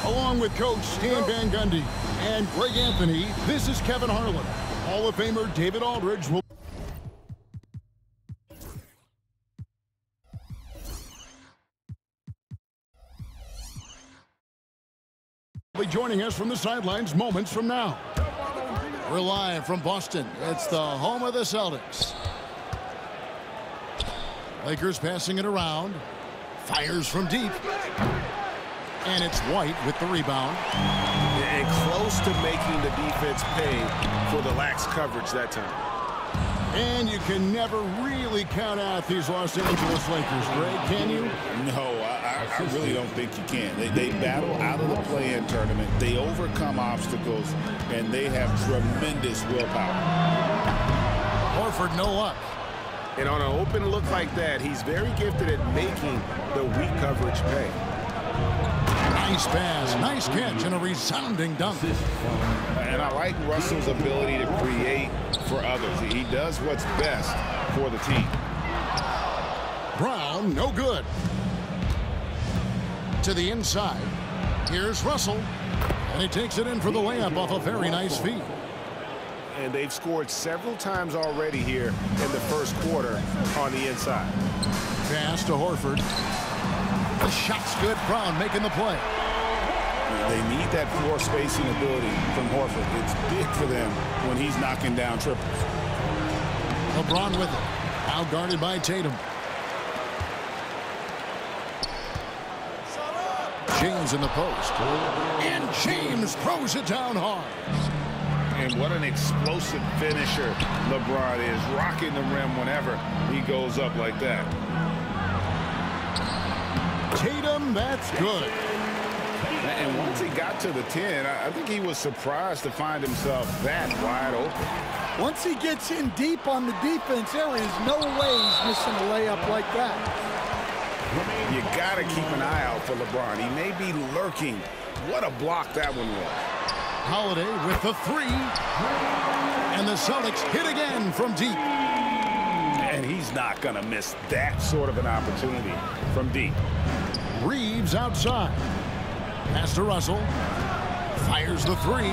Along with Coach Stan Van Gundy and Greg Anthony, this is Kevin Harlan. Hall of Famer David Aldridge will be joining us from the sidelines moments from now. We're live from Boston. It's the home of the Celtics. Lakers passing it around. Fires from deep. And it's White with the rebound. And close to making the defense pay for the lax coverage that time. And you can never really count out these Los Angeles Lakers, Greg, can you? No, I really don't think you can. They battle out of the play-in tournament. They overcome obstacles, and they have tremendous willpower. Horford, no luck. And on an open look like that, he's very gifted at making the weak coverage pay. Nice pass, nice catch, and a resounding dunk. And I like Russell's ability to create for others. He does what's best for the team. Brown, no good. To the inside. Here's Russell. And he takes it in for the layup off a very nice feed. And they've scored several times already here in the first quarter on the inside. Pass to Horford. The shot's good. Brown making the play. They need that floor spacing ability from Horford. It's big for them when he's knocking down triples. LeBron with it. Now guarded by Tatum. James in the post. And James throws it down hard. And what an explosive finisher LeBron is, rocking the rim whenever he goes up like that. Tatum, that's good. And once he got to the 10, I think he was surprised to find himself that wide open. Once he gets in deep on the defense, there is no way he's missing a layup like that. You got to keep an eye out for LeBron. He may be lurking. What a block that one was. Holiday with the three. And the Celtics hit again from deep. And he's not going to miss that sort of an opportunity from deep. Reeves outside. Pass to Russell. Fires the three.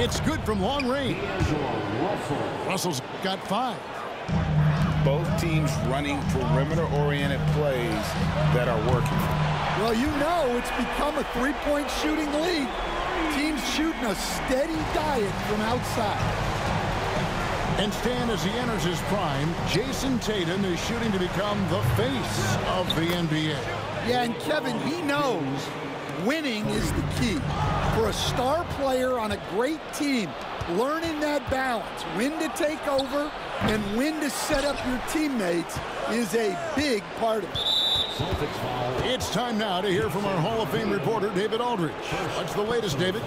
It's good from long range. Russell's got 5. Both teams running perimeter-oriented plays that are working. Well, you know it's become a three-point shooting league. Teams shooting a steady diet from outside. And Stan, as he enters his prime, Jason Tatum is shooting to become the face of the NBA. Yeah, and Kevin, he knows winning is the key. For a star player on a great team, learning that balance, when to take over and when to set up your teammates, is a big part of it. It's time now to hear from our Hall of Fame reporter, David Aldridge. What's the latest, David?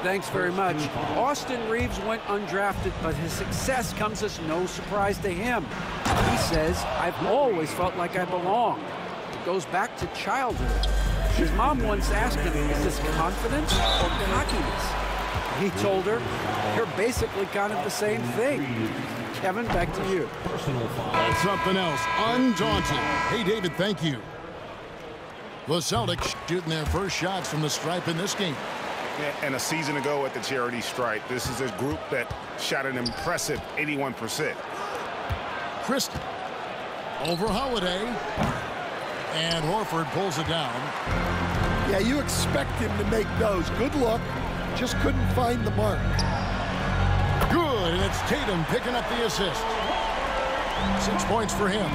Thanks very much. Austin Reeves went undrafted, but his success comes as no surprise to him. He says, "I've always felt like I belong." It goes back to childhood. His mom once asked him, "Is this confidence or cockiness?" He told her, "You're basically kind of the same thing." Kevin, back to you. Something else, undaunted. Hey, David, thank you. The Celtics shooting their first shots from the stripe in this game. And a season ago at the charity stripe, this is a group that shot an impressive 81%. Christie over Holiday. And Horford pulls it down. Yeah, you expect him to make those. Good look. Just couldn't find the mark. Good, and it's Tatum picking up the assist. 6 points for him.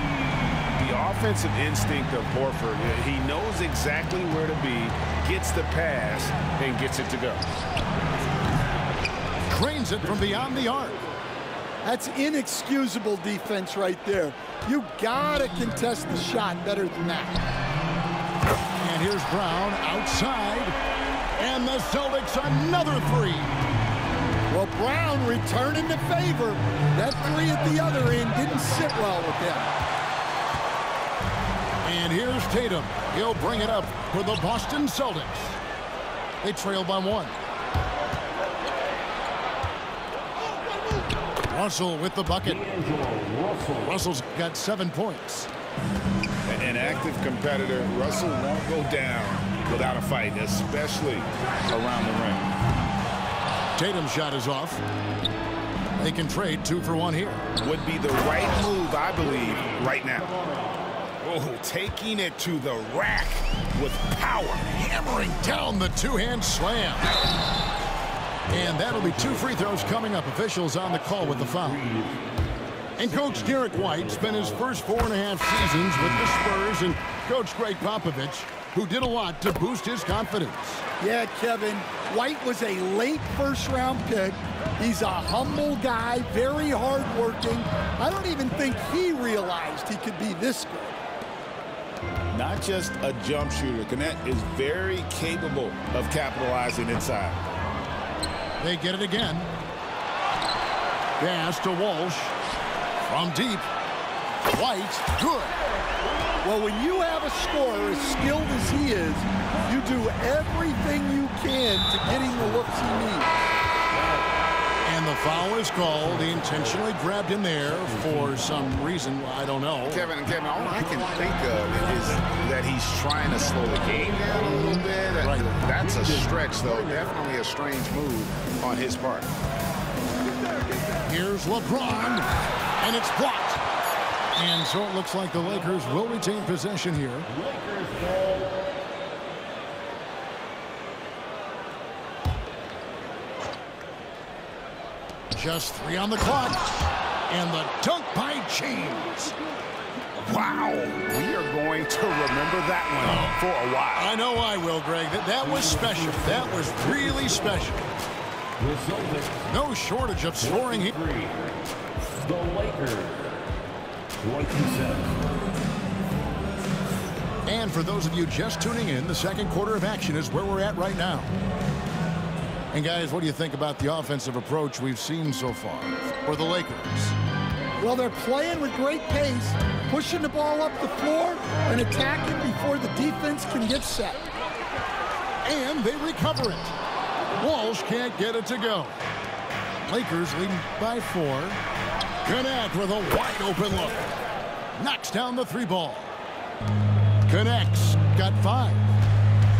The offensive instinct of Horford, he knows exactly where to be, gets the pass, and gets it to go. Trains it from beyond the arc. That's inexcusable defense right there. You gotta contest the shot better than that. And here's Brown outside. And the Celtics another three. Well, Brown returning the favor. That three at the other end didn't sit well with him. And here's Tatum. He'll bring it up for the Boston Celtics. They trail by 1. Russell with the bucket. Russell's got 7 points. An active competitor. Russell won't go down without a fight, especially around the rim. Tatum's shot is off. They can trade 2 for 1 here. Would be the right move, I believe, right now. Oh, taking it to the rack with power. Hammering down the two-hand slam. And that'll be 2 free throws coming up. Officials on the call with the foul. And Coach Derek White spent his first 4.5 seasons with the Spurs and Coach Greg Popovich, who did a lot to boost his confidence. Yeah, Kevin, White was a late first-round pick. He's a humble guy, very hard-working. I don't even think he realized he could be this good. Not just a jump shooter. Gannett is very capable of capitalizing inside. They get it again. Pass to Walsh. From deep. White, good. Well, when you have a scorer as skilled as he is, you do everything you can to get him the looks he needs. And the foul is called. He intentionally grabbed him there for some reason. I don't know. Kevin, all I can think of is that he's trying to slow the game down a little bit. Right. That's a stretch, though. Definitely a strange move on his part. Here's LeBron, and it's blocked. And so it looks like the Lakers will retain possession here. Just 3 on the clock. And the dunk by James. Wow. We are going to remember that one for a while. I know I will, Greg. That was special. That was really special. No shortage of scoring here. The Lakers. 27. And for those of you just tuning in, the second quarter of action is where we're at right now. And guys, what do you think about the offensive approach we've seen so far for the Lakers? Well, they're playing with great pace, pushing the ball up the floor and attacking before the defense can get set. And they recover it. Walsh can't get it to go. Lakers leading by 4. Gannett with a wide open look. Knocks down the 3 ball. Connects. Got 5.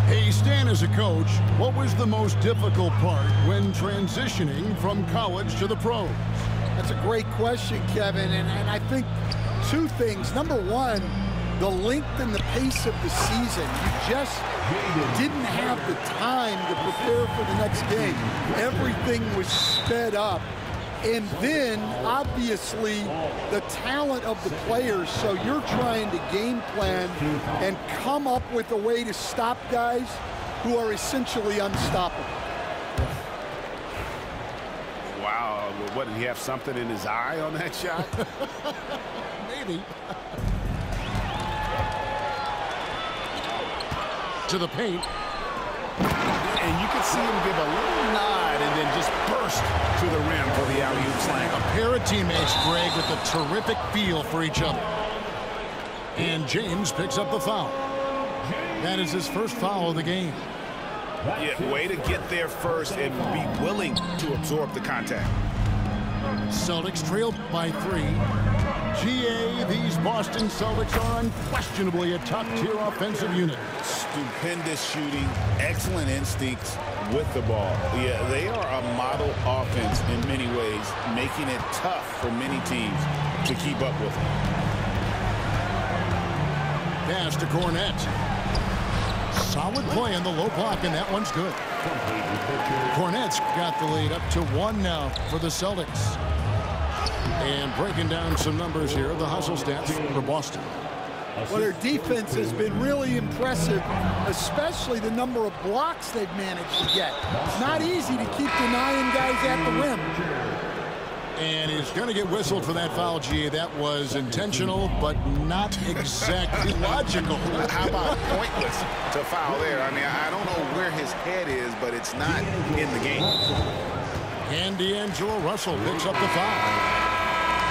Hey, Stan, as a coach, what was the most difficult part when transitioning from college to the pros? That's a great question, Kevin, and I think 2 things. Number 1, the length and the pace of the season. You just didn't have the time to prepare for the next game. Everything was sped up. And then, obviously, the talent of the players. So you're trying to game plan and come up with a way to stop guys who are essentially unstoppable. Wow. What, did he have something in his eye on that shot? Maybe. To the paint. And you can see him give a little nod and then just burst to the rim for the alley-oop slam. A pair of teammates, Greg, with a terrific feel for each other. And James picks up the foul. That is his first foul of the game. Yeah, way to get there first and be willing to absorb the contact. Celtics trail by 3. GA, these Boston Celtics are unquestionably a top-tier offensive unit. Stupendous shooting, excellent instincts with the ball. Yeah, they are a model offense in many ways, making it tough for many teams to keep up with them. Pass to Cornette. Solid play in the low block, and that one's good. Cornette's got the lead up to 1 now for the Celtics. And breaking down some numbers here, the hustle stats for Boston. Well, their defense has been really impressive, especially the number of blocks they've managed to get. It's not easy to keep denying guys at the rim. And he's going to get whistled for that foul, GA. That was intentional, but not exactly logical. How about pointless to foul there? I mean, I don't know where his head is, but it's not in the game. And D'Angelo Russell picks up the foul.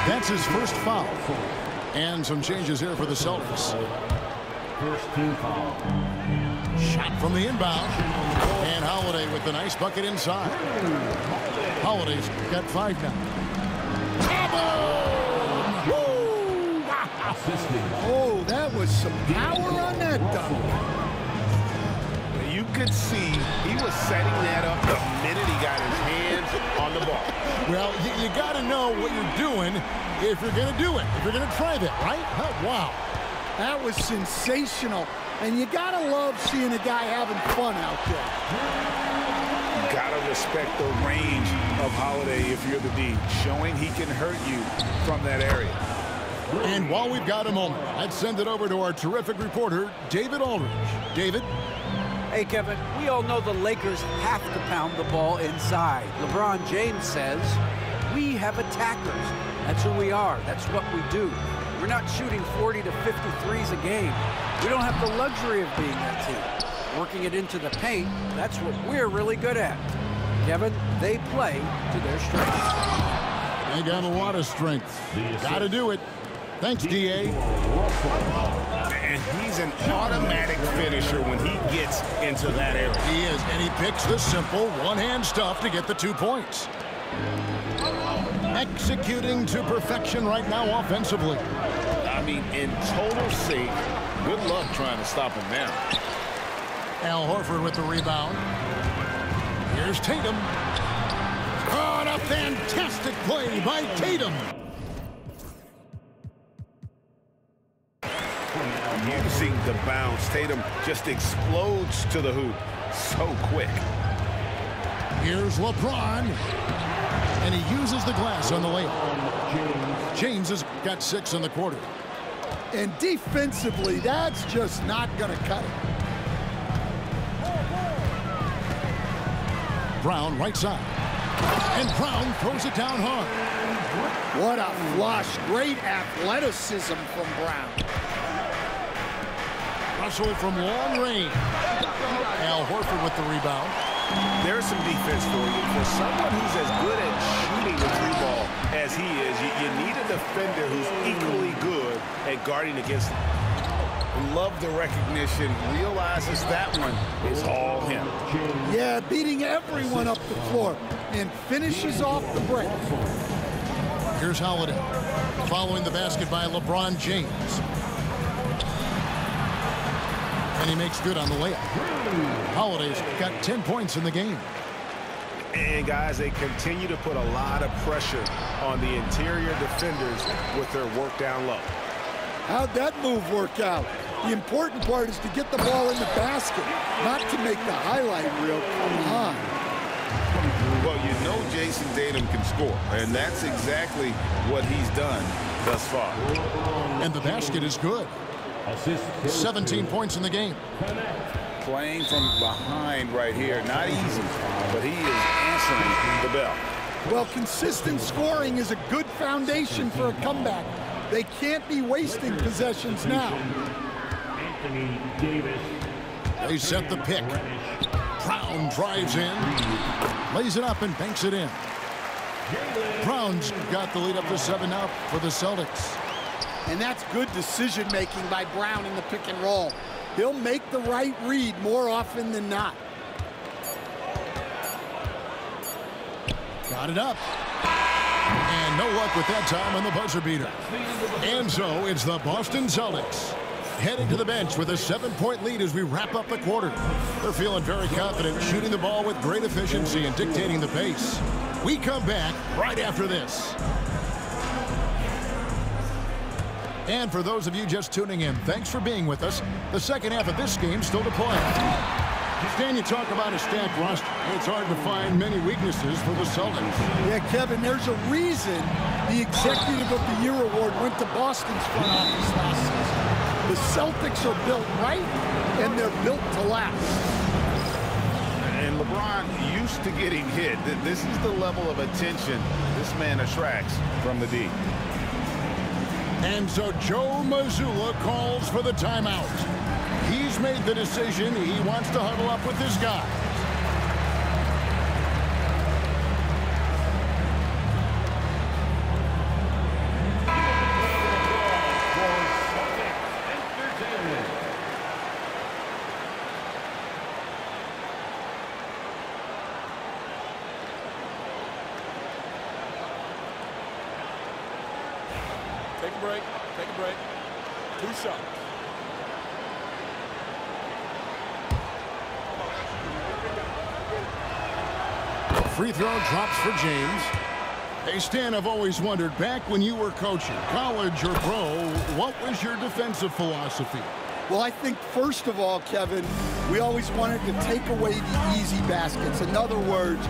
That's his first foul. And some changes here for the Celtics. First team foul. Shot from the inbound. And Holiday with the nice bucket inside. Holiday's got 5 now. Oh, that was some power on that dunk. could see he was setting that up the minute he got his hands on the ball. Well, you got to know what you're doing if you're going to do it, if you're going to try that, right? Wow. That was sensational. And you got to love seeing a guy having fun out there. You got to respect the range of Holiday if you're the D, showing he can hurt you from that area. And while we've got a moment, let's send it over to our terrific reporter, David Aldridge. David? Hey, Kevin, we all know the Lakers have to pound the ball inside. LeBron James says, we have attackers. That's who we are. That's what we do. We're not shooting 40 to 53s a game. We don't have the luxury of being that team. Working it into the paint, that's what we're really good at. Kevin, they play to their strengths. They got a lot of strength. Got to do it. Thanks, D.A. And he's an automatic finisher when he gets into that area. He is, and he picks the simple one-hand stuff to get the 2 points. Executing to perfection right now offensively. I mean, in total sync. Good luck trying to stop him now. Al Horford with the rebound. Here's Tatum. Oh, a fantastic play by Tatum. Using the bounce, Tatum just explodes to the hoop so quick. Here's LeBron. And he uses the glass on the layup. James has got 6 in the quarter. And defensively, that's just not going to cut it. Brown right side. And Brown throws it down hard. What a flush. Great athleticism from Brown. Russell from long range. Al Horford with the rebound. There's some defense for you. For someone who's as good at shooting the 3-ball as he is, you need a defender who's equally good at guarding against him. Love the recognition. Realizes that one is all him. Yeah, beating everyone up the floor and finishes off the break. Here's Holiday. Following the basket by LeBron James. And he makes good on the layup. Holiday's got 10 points in the game. And, guys, they continue to put a lot of pressure on the interior defenders with their work down low. How'd that move work out? The important part is to get the ball in the basket, not to make the highlight reel. Come on. Well, you know Jason Tatum can score, and that's exactly what he's done thus far. And the basket is good. 17 points in the game. Playing from behind right here. Not easy, but he is answering the bell. Well, consistent scoring is a good foundation for a comeback. They can't be wasting possessions now. Anthony Davis. They set the pick. Brown drives in. Lays it up and banks it in. Brown's got the lead up to 7 now for the Celtics. And that's good decision-making by Brown in the pick and roll. He'll make the right read more often than not. Got it up. And no luck with that time on the buzzer beater. And so it's the Boston Celtics heading to the bench with a 7-point lead as we wrap up the quarter. They're feeling very confident, shooting the ball with great efficiency and dictating the pace. We come back right after this. And for those of you just tuning in, thanks for being with us. The second half of this game still to play. Stan, you talk about a stacked roster. It's hard to find many weaknesses for the Celtics. Yeah, Kevin, there's a reason the Executive of the Year award went to Boston's front office last season. The Celtics are built right, and they're built to last. And LeBron used to getting hit. This is the level of attention this man attracts from the D. And so Joe Mazzulla calls for the timeout. He's made the decision. He wants to huddle up with his guy. Take a break. Take a break. 2 shots. free throw drops for James. Hey, Stan, I've always wondered, back when you were coaching, college or pro, what was your defensive philosophy? Well, I think, first of all, Kevin, we always wanted to take away the easy baskets. In other words,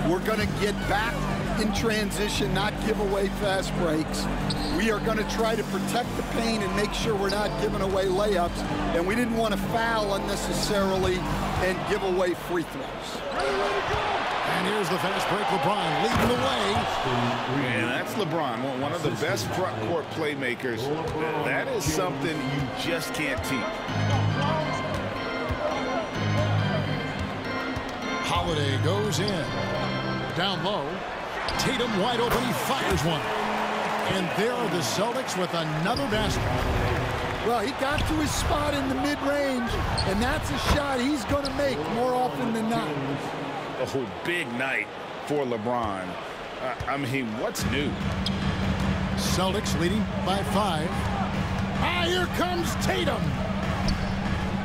we're going to get back in transition, not give away fast breaks. We are going to try to protect the paint and make sure we're not giving away layups. And we didn't want to foul unnecessarily and give away free throws. And here's the fast break. LeBron leading the way. And that's LeBron, one of the best front court playmakers. That is something you just can't teach. Holiday goes in. Down low. Tatum wide open. He fires one. And there are the Celtics with another basket. Well, he got to his spot in the mid-range, and that's a shot he's going to make more often than not. Oh, big night for LeBron. I mean, what's new? Celtics leading by 5. Ah, here comes Tatum.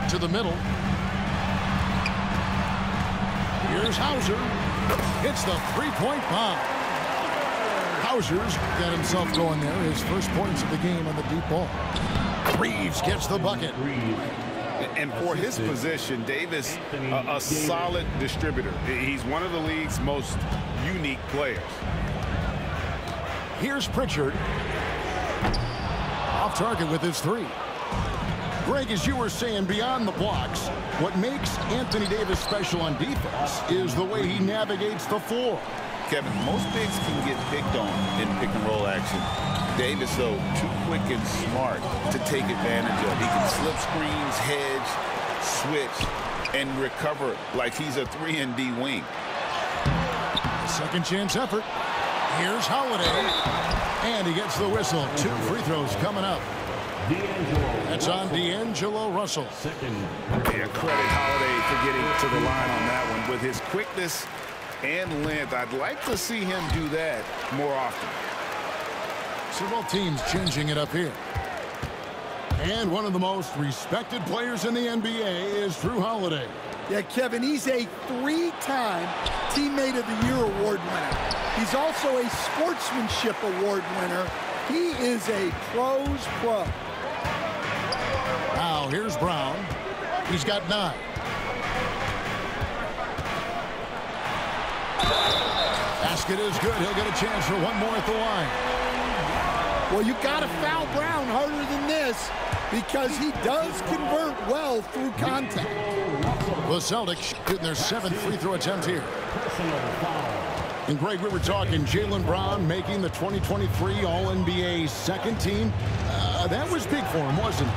To the middle. Here's Hauser. Hits the three-point bomb. Hauser's got himself going there. His first points of the game on the deep ball. Reeves gets the bucket. And for his position, Davis, a solid distributor. He's one of the league's most unique players. Here's Pritchard. Off target with his 3. Greg, as you were saying, beyond the blocks, what makes Anthony Davis special on defense is the way he navigates the floor. Kevin, most bigs can get picked on in pick-and-roll action. Davis, though, too quick and smart to take advantage of. He can slip screens, hedge, switch, and recover like he's a 3-and-D wing. Second chance effort. Here's Holiday. And he gets the whistle. 2 free throws coming up. That's on D'Angelo Russell. Yeah, credit Holiday for getting to the line on that one. With his quickness and length, I'd like to see him do that more often. Several teams changing it up here. And one of the most respected players in the NBA is Drew Holiday. Yeah, Kevin, he's a 3-time Teammate of the Year award winner. He's also a Sportsmanship Award winner. He is a pro's pro. Now, here's Brown. He's got 9. Basket is good. He'll get a chance for one more at the line. Well, you got to foul Brown harder than this because he does convert well through contact. The Celtics shooting their 7th free throw attempt here. And Greg, we were talking Jaylen Brown making the 2023 All-NBA second team. That was big for him, wasn't it?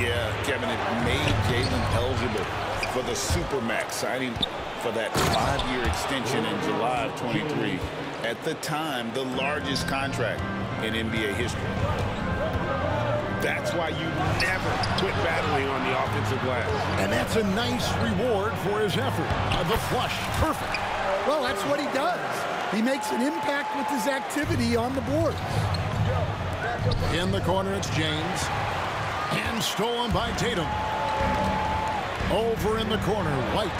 Yeah, Kevin, it made Jaylen eligible for the Supermax, signing for that 5-year extension in July of 23. At the time, the largest contract in NBA history. That's why you never quit battling on the offensive glass. And that's a nice reward for his effort. The flush, perfect. Well, that's what he does. He makes an impact with his activity on the board. In the corner, it's James. And stolen by Tatum. Over in the corner, White.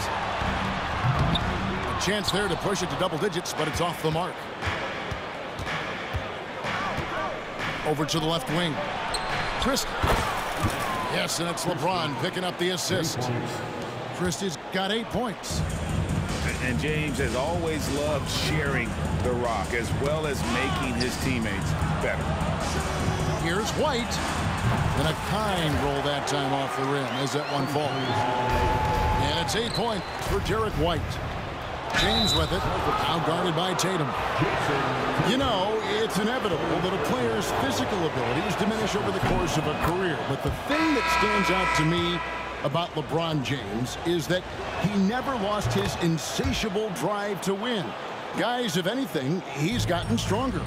A chance there to push it to double digits, but it's off the mark. Over to the left wing. Christie. Yes, and it's LeBron picking up the assist. Christie's got 8 points. And James has always loved sharing the rock as well as making his teammates better. Here's White. And a kind roll that time off the rim as that one falls. And it's 8 points for Derek White. James with it, now guarded by Tatum. You know, it's inevitable that a player's physical abilities diminish over the course of a career. But the thing that stands out to me about LeBron James is that he never lost his insatiable drive to win. Guys, if anything, he's gotten stronger.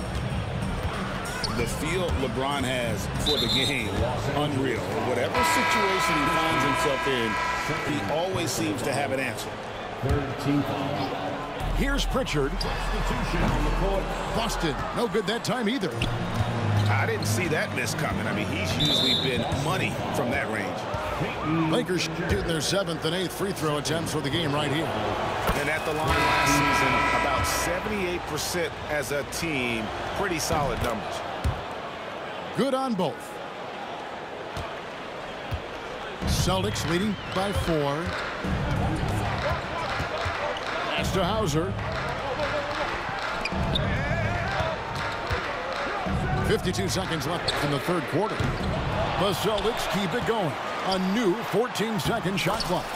The feel LeBron has for the game, unreal. Whatever situation he finds himself in, he always seems to have an answer. Here's Pritchard. Busted. No good that time either. I didn't see that miss coming. I mean, he's usually been money from that range. Lakers shooting their 7th and 8th free throw attempts for the game right here. And at the line last season, about 78% as a team. Pretty solid numbers. Good on both. Celtics leading by 4. Pass to Hauser. 52 seconds left in the third quarter. The Celtics keep it going. A new 14-second shot clock.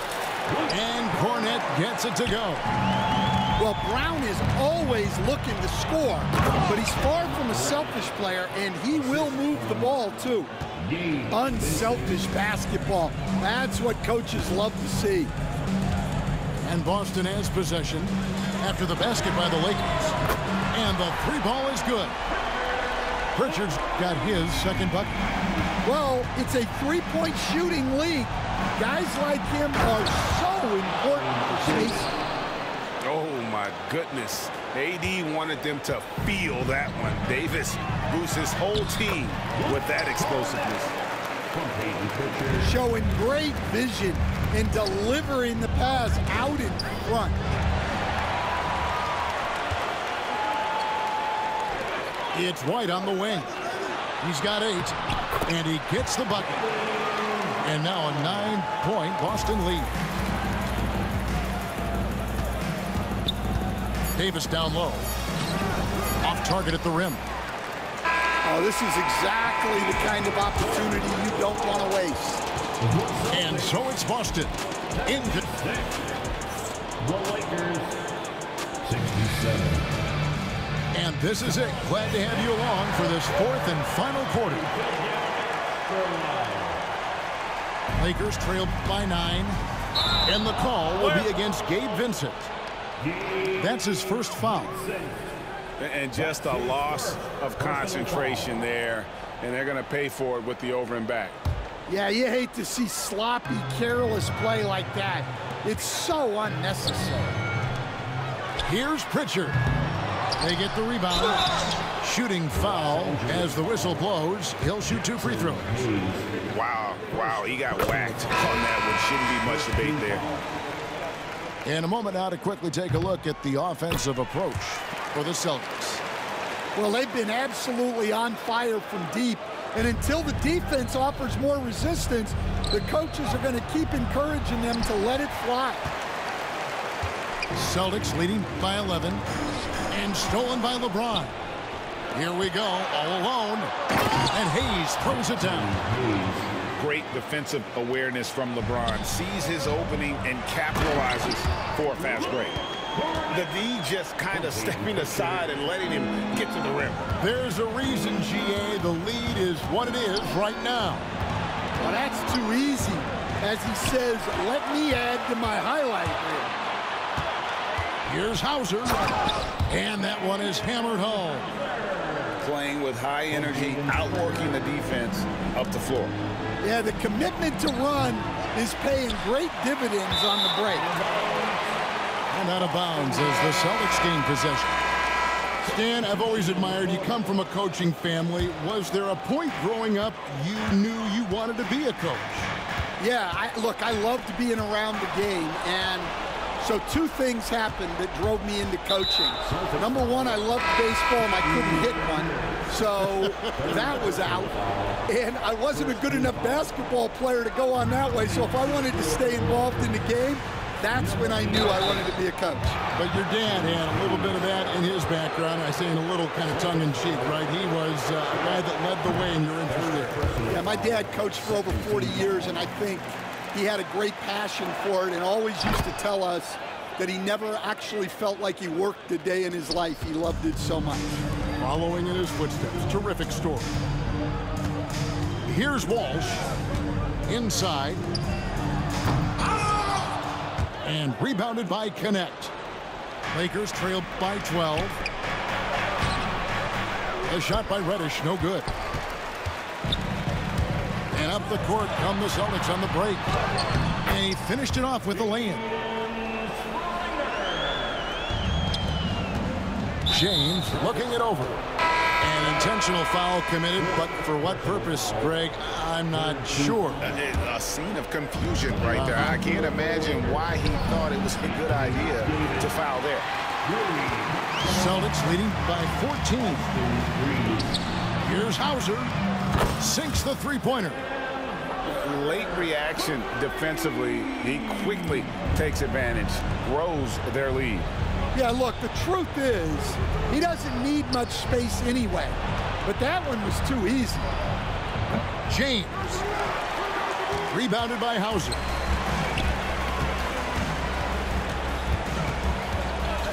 And Cornet gets it to go. Well, Brown is always looking to score, but he's far from a selfish player, and he will move the ball, too. Unselfish basketball. That's what coaches love to see. And Boston has possession after the basket by the Lakers. And the three ball is good. Pritchard's got his second bucket. Well, it's a three-point shooting league. Guys like him are so important for Chase. Oh, my goodness. AD wanted them to feel that one. Davis boosts his whole team with that explosiveness. Showing great vision and delivering the pass out in front. It's White on the wing. He's got 8, and he gets the bucket. And now a 9-point Boston lead. Davis down low. Off target at the rim. Oh, this is exactly the kind of opportunity you don't want to waste. And so it's Boston. Into The Lakers, 67. And this is it. Glad to have you along for this fourth and final quarter. Lakers trailed by 9. And the call will be against Gabe Vincent. That's his first foul. And just a loss of concentration there. And they're going to pay for it with the over and back. Yeah, you hate to see sloppy, careless play like that. It's so unnecessary. Here's Pritchard. They get the rebound. Shooting foul as the whistle blows. He'll shoot 2 free throws. Wow, he got whacked on that one. Shouldn't be much debate there. In a moment now to quickly take a look at the offensive approach for the Celtics. Well, they've been absolutely on fire from deep. And until the defense offers more resistance, the coaches are going to keep encouraging them to let it fly. Celtics leading by 11. And stolen by LeBron. Here we go, all alone. And Hayes throws it down. Great defensive awareness from LeBron. Sees his opening and capitalizes for a fast break. The D just kind of stepping aside and letting him get to the rim. There's a reason, GA, the lead is what it is right now. Well, that's too easy. As he says, let me add to my highlight reel. Here's Hauser. And that one is hammered home. Playing with high energy, outworking the defense up the floor. Yeah, the commitment to run is paying great dividends on the break. And out of bounds as the Celtics gain possession. Stan, I've always admired you. Come from a coaching family. Was there a point growing up you knew you wanted to be a coach? Yeah, look, I loved being around the game, and so 2 things happened that drove me into coaching. Number 1, I loved baseball and I couldn't hit one, so that was out. And I wasn't a good enough basketball player to go on that way, so if I wanted to stay involved in the game, that's when I knew I wanted to be a coach. But your dad had a little bit of that in his background. I say in a little kind of tongue-in-cheek, right? He was a guy that led the way in your career. Yeah, my dad coached for over 40 years, and I think he had a great passion for it and always used to tell us that he never actually felt like he worked a day in his life. He loved it so much. Following in his footsteps. Terrific story. Here's Walsh. Inside. And rebounded by Connect. Lakers trailed by 12. A shot by Reddish, no good. And up the court come the Celtics on the break. And he finished it off with a lay-in. James looking it over. An intentional foul committed, but for what purpose, Greg, I'm not sure. A scene of confusion right there. I can't imagine why he thought it was a good idea to foul there. Celtics leading by 14. Here's Hauser. Sinks the three-pointer. Late reaction defensively. He quickly takes advantage, grows their lead. Yeah, look, the truth is he doesn't need much space anyway. But that one was too easy. James. Rebounded by Hauser.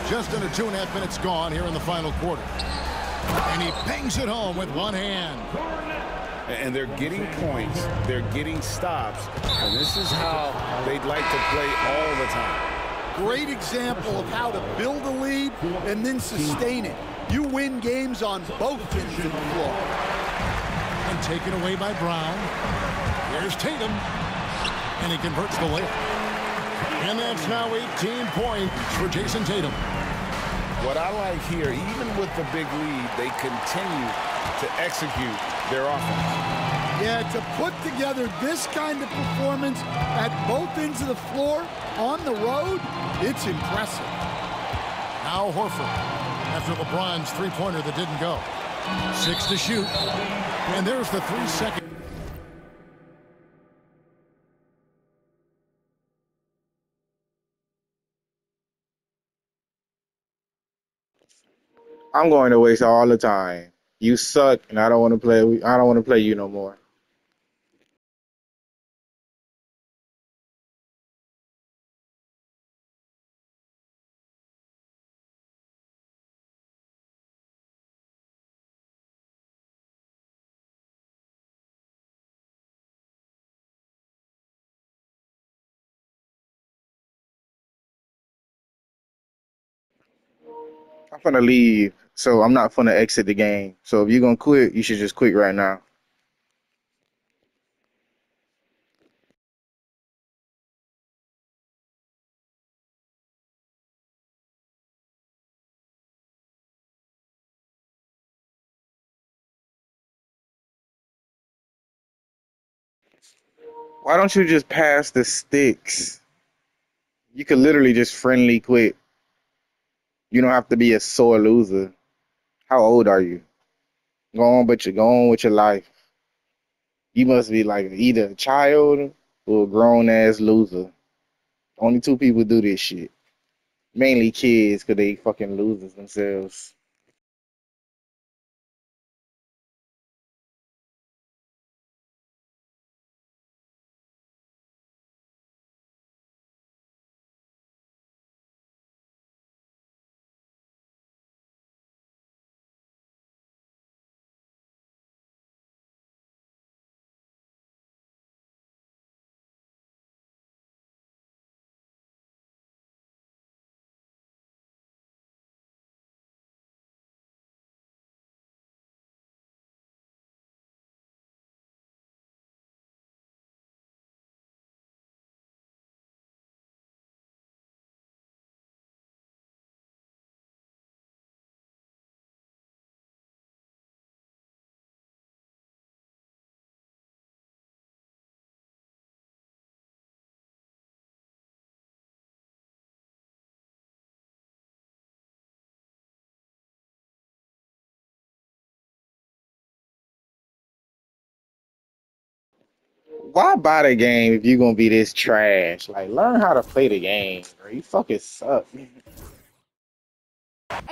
Just under 2.5 minutes gone here in the final quarter. And he bangs it home with one hand. And they're getting points, they're getting stops, and this is how they'd like to play all the time. Great example of how to build a lead and then sustain it. You win games on both ends of the floor. And taken away by Brown. Here's Tatum. And he converts the layup. And that's now 18 points for Jason Tatum. What I like here, even with the big lead, they continue to execute their offense. Yeah, to put together this kind of performance at both ends of the floor on the road, it's impressive. Now Horford, after LeBron's three-pointer that didn't go. 6 to shoot. And there's the 3-second. I'm going to waste all the time. You suck, and I don't want to play. I don't want to play you no more. I'm gonna leave, so I'm not gonna exit the game. So if you're gonna quit, you should just quit right now. Why don't you just pass the sticks? You could literally just friendly quit. You don't have to be a sore loser. How old are you? Go on with your life. You must be like either a child or a grown ass loser. Only two people do this shit. Mainly kids, cause they fucking losers themselves. Why buy the game if you're gonna be this trash? Like, learn how to play the game, bro. You fucking suck. Ain't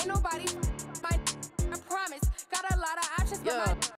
nobody, I promise. Got a lot of options, but